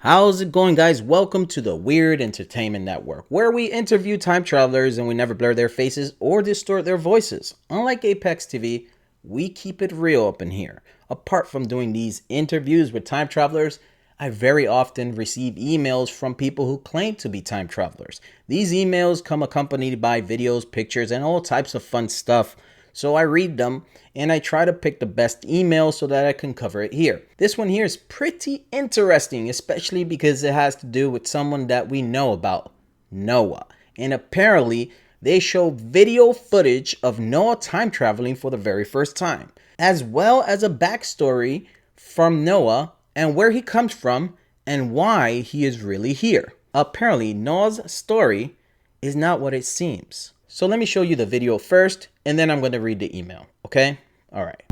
How's it going, guys? Welcome to the Weird Entertainment Network, where we interview time travelers and we never blur their faces or distort their voices. Unlike Apex TV, we keep it real up in here. Apart from doing these interviews with time travelers, I very often receive emails from people who claim to be time travelers. These emails come accompanied by videos, pictures, and all types of fun stuff. So I read them and I try to pick the best email so that I can cover it here. This one here is pretty interesting, especially because it has to do with someone that we know about, Noah. And apparently they show video footage of Noah time traveling for the very first time, as well as a backstory from Noah and where he comes from and why he is really here. Apparently Noah's story is not what it seems. So let me show you the video first, and then I'm going to read the email, okay? All right.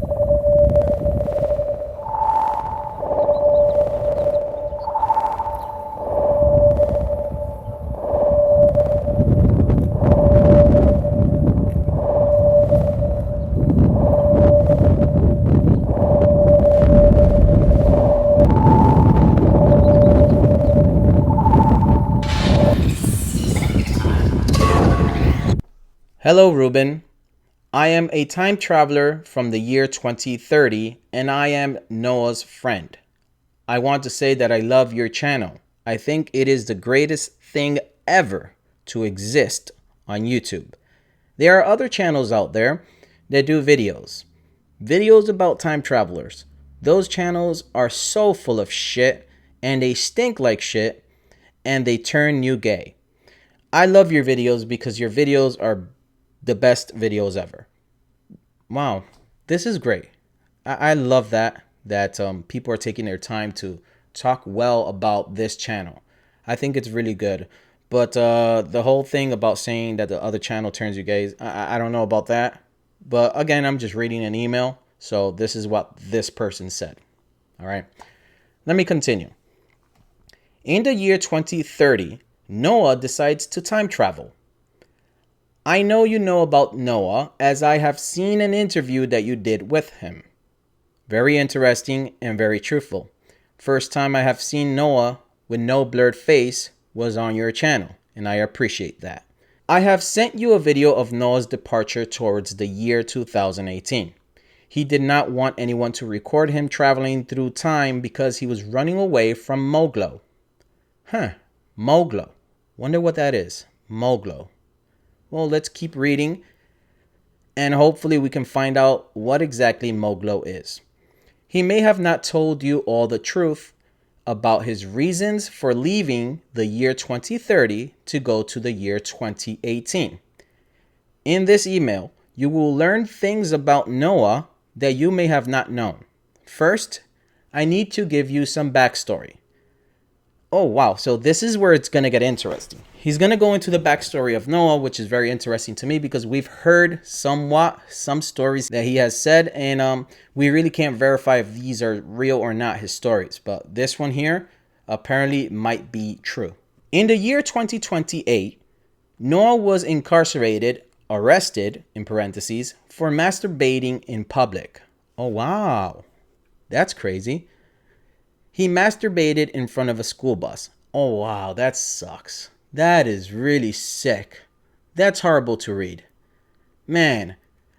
Hello, Ruben. I am a time traveler from the year 2030, and I am Noah's friend. I want to say that I love your channel. I think it is the greatest thing ever to exist on YouTube. There are other channels out there that do videos about time travelers. Those channels are so full of shit, and they stink like shit, and they turn you gay. I love your videos because your videos are the best videos ever. Wow, this is great. I love that people are taking their time to talk well about this channel. I think it's really good. But the whole thing about saying that the other channel turns you gays, I don't know about that. But again, I'm just reading an email. So this is what this person said. All right. Let me continue. In the year 2030, Noah decides to time travel. I know you know about Noah, as I have seen an interview that you did with him. Very interesting and very truthful. First time I have seen Noah with no blurred face was on your channel, and I appreciate that. I have sent you a video of Noah's departure towards the year 2018. He did not want anyone to record him traveling through time because he was running away from Moglo. Moglo. Wonder what that is. Moglo. Well, let's keep reading, and hopefully we can find out what exactly Moglo is. He may have not told you all the truth about his reasons for leaving the year 2030 to go to the year 2018. In this email, you will learn things about Noah that you may have not known. First, I need to give you some backstory. Oh, wow. So this is where it's going to get interesting. He's going to go into the backstory of Noah, which is very interesting to me because we've heard some stories that he has said, and we really can't verify if these are real or not, his stories. But this one here apparently might be true. In the year 2028, Noah was arrested, in parentheses, for masturbating in public. Oh, wow. That's crazy. He masturbated in front of a school bus. Oh, wow, that sucks. That is really sick. That's horrible to read. Man,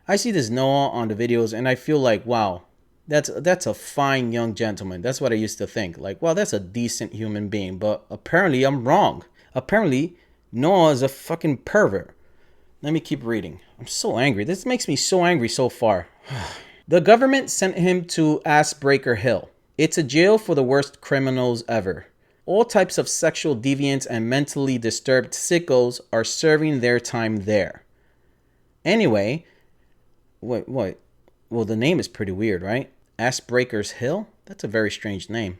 I see this Noah on the videos and I feel like, wow, that's a fine young gentleman. That's what I used to think. Like, wow, that's a decent human being. But apparently I'm wrong. Apparently Noah is a fucking pervert. Let me keep reading. I'm so angry. This makes me so angry so far. The government sent him to Icebreaker Hill. It's a jail for the worst criminals ever. All types of sexual deviants and mentally disturbed sickos are serving their time there. Anyway, wait. Well, the name is pretty weird, right? Icebreaker's Hill? That's a very strange name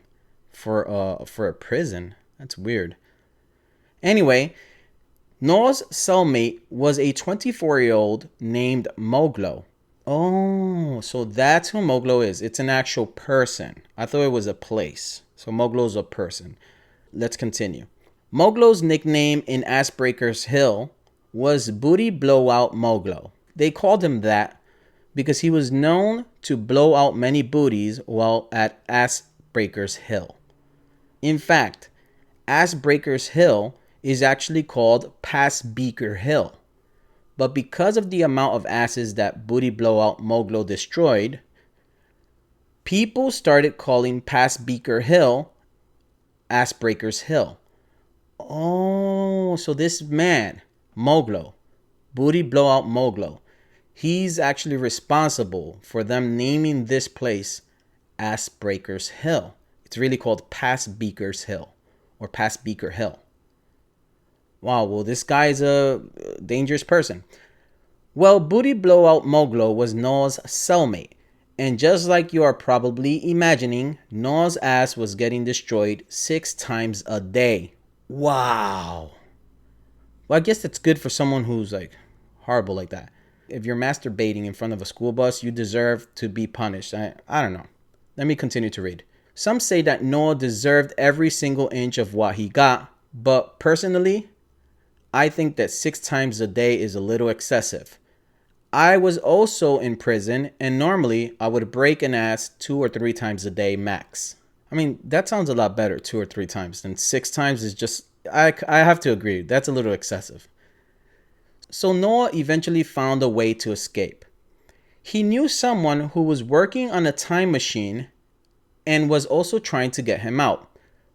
for a prison. That's weird. Anyway, Noah's cellmate was a 24-year-old named Moglo. Oh, so that's who Moglo is. It's an actual person. I thought it was a place. So Moglo's a person. Let's continue. Moglo's nickname in Icebreaker's Hill was Booty Blowout Moglo. They called him that because he was known to blow out many booties while at Icebreaker's Hill. In fact, Ass Breakers Hill is actually called Pass Beaker Hill. But because of the amount of asses that Booty Blowout Moglo destroyed, people started calling Pass Beaker Hill Ass Breakers Hill. Oh, so this man, Moglo, Booty Blowout Moglo, he's actually responsible for them naming this place Ass Breakers Hill. It's really called Pass Beakers Hill or Pass Beaker Hill. Wow, well, this guy's a dangerous person. Well, Booty Blowout Moglo was Noah's cellmate. And just like you are probably imagining, Noah's ass was getting destroyed 6 times a day. Wow. Well, I guess that's good for someone who's like horrible like that. If you're masturbating in front of a school bus, you deserve to be punished. I don't know. Let me continue to read. Some say that Noah deserved every single inch of what he got, but personally, I think that 6 times a day is a little excessive. I was also in prison, and normally I would break an ass 2 or 3 times a day max. I mean, that sounds a lot better, 2 or 3 times, than 6 times is just, I have to agree, that's a little excessive. So Noah eventually found a way to escape. He knew someone who was working on a time machine and was also trying to get him out.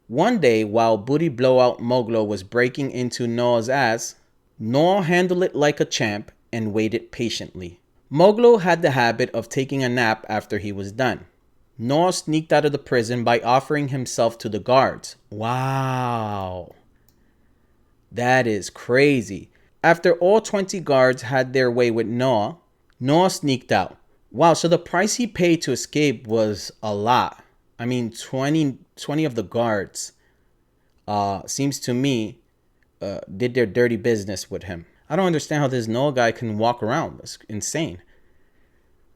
One day, while Booty Blowout Moglo was breaking into Noah's ass, Noah handled it like a champ and waited patiently. Moglo had the habit of taking a nap after he was done. Noah sneaked out of the prison by offering himself to the guards. Wow. That is crazy. After all 20 guards had their way with Noah, Noah sneaked out. Wow, so the price he paid to escape was a lot. I mean, 20 of the guards, seems to me, did their dirty business with him. I don't understand how this Noah guy can walk around. That's insane.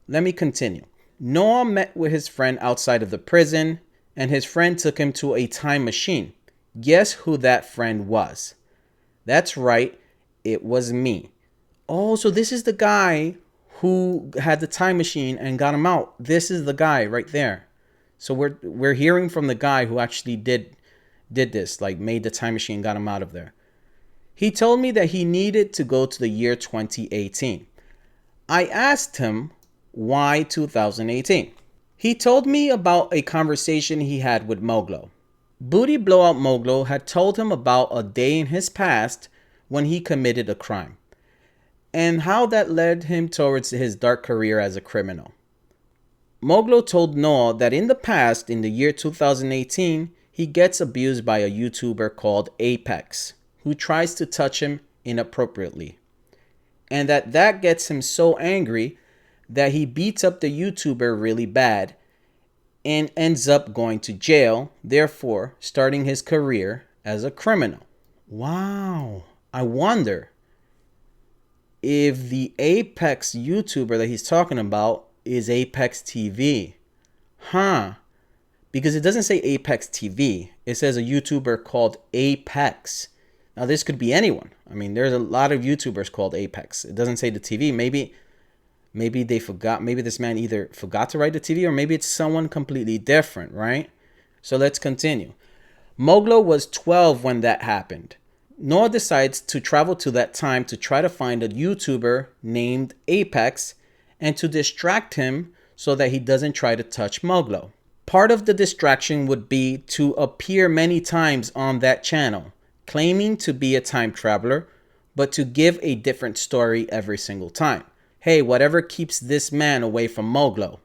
Let me continue. Noah met with his friend outside of the prison, and his friend took him to a time machine. Guess who that friend was? That's right, it was me. Oh, so this is the guy who had the time machine and got him out. This is the guy right there. So we're hearing from the guy who actually did this, like made the time machine, got him out of there. He told me that he needed to go to the year 2018. I asked him why 2018. He told me about a conversation he had with Moglo. Booty Blowout Moglo had told him about a day in his past when he committed a crime, and how that led him towards his dark career as a criminal. Moglo told Noah that in the past, in the year 2018, he gets abused by a YouTuber called Apex, who tries to touch him inappropriately. And that gets him so angry that he beats up the YouTuber really bad and ends up going to jail, therefore starting his career as a criminal. Wow. I wonder if the Apex YouTuber that he's talking about is Apex TV. Because it doesn't say Apex TV. It says a YouTuber called Apex. Now, this could be anyone. I mean, there's a lot of YouTubers called Apex. It doesn't say the TV. Maybe they forgot. Maybe this man either forgot to write the TV, or maybe it's someone completely different, right? So let's continue. Moglo was 12 when that happened. Noah decides to travel to that time to try to find a YouTuber named Apex and to distract him so that he doesn't try to touch Moglo. Part of the distraction would be to appear many times on that channel, claiming to be a time traveler, but to give a different story every single time. Hey, whatever keeps this man away from Moglo.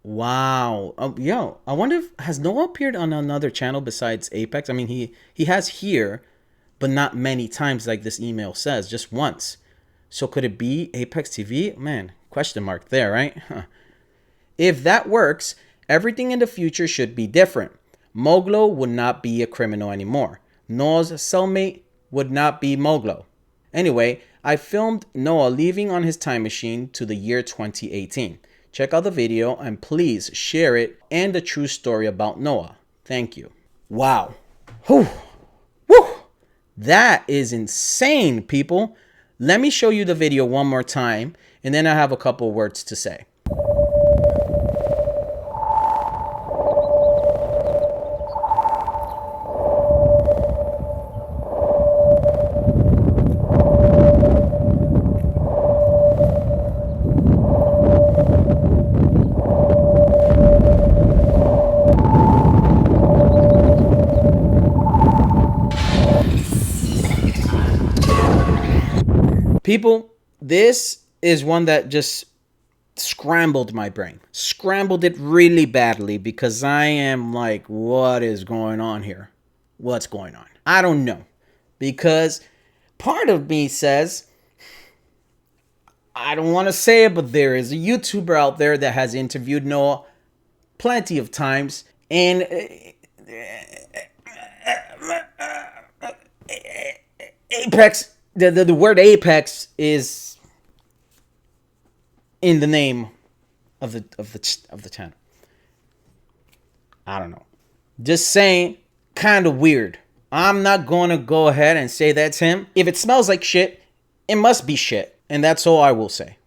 Wow. I wonder if has Noah appeared on another channel besides Apex? I mean, he has here, but not many times like this email says, just once. So could it be Apex TV? Man, question mark there, right? If that works, everything in the future should be different. Moglo would not be a criminal anymore. Noah's cellmate would not be Moglo. Anyway, I filmed Noah leaving on his time machine to the year 2018. Check out the video and please share it and the true story about Noah. Thank you. Wow. Whew. Woo. That is insane, people. Let me show you the video one more time, and then I have a couple words to say. People, this is one that just scrambled my brain. Scrambled it really badly because I am like, what is going on here? What's going on? I don't know. Because part of me says, I don't want to say it, but there is a YouTuber out there that has interviewed Noah plenty of times. And Apex, the word Apex is in the name of the channel. I don't know. Just saying, kind of weird. I'm not going to go ahead and say that's him. If it smells like shit, it must be shit. And that's all I will say.